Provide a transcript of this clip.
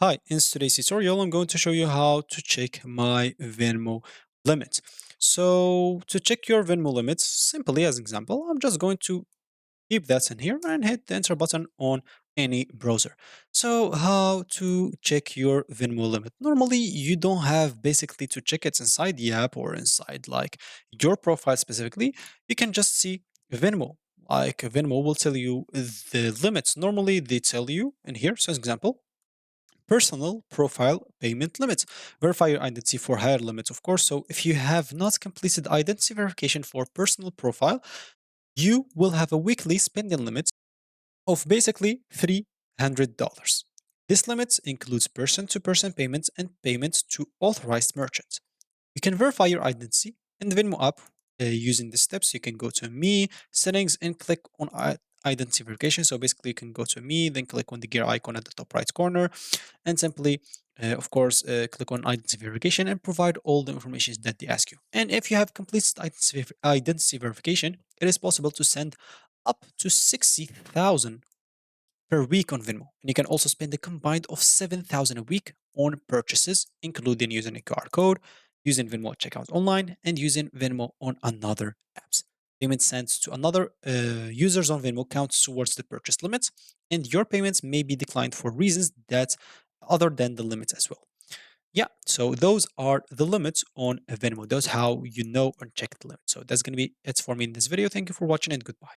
Hi, in today's tutorial, I'm going to show you how to check my Venmo limit. So to check your Venmo limits, simply as example, I'm just going to keep that in here and hit the enter button on any browser. So how to check your Venmo limit? Normally, you don't have basically to check it inside the app or inside like your profile specifically. You can just see Venmo. Like Venmo will tell you the limits. Normally, they tell you in here. So, as example, personal profile payment limits. Verify your identity for higher limits, of course. So if you have not completed identity verification for personal profile, you will have a weekly spending limit of basically $300. This limit includes person-to-person payments and payments to authorized merchants. You can verify your identity in the Venmo app using the steps. You can go to Me, Settings, and click on Identity Verification. So basically, you can go to Me, then click on the gear icon at the top right corner, and simply, of course, click on Identity Verification and provide all the information that they ask you. And if you have completed identity verification, it is possible to send up to 60,000 per week on Venmo. And you can also spend a combined of 7,000 a week on purchases, including using a QR code, using Venmo checkout online, and using Venmo on another apps. Payment sent to another users on Venmo counts towards the purchase limits, and your payments may be declined for reasons that other than the limits as well. Yeah, so those are the limits on Venmo. Those how you know and check the limit. So that's going to be it for me in this video. Thank you for watching and goodbye.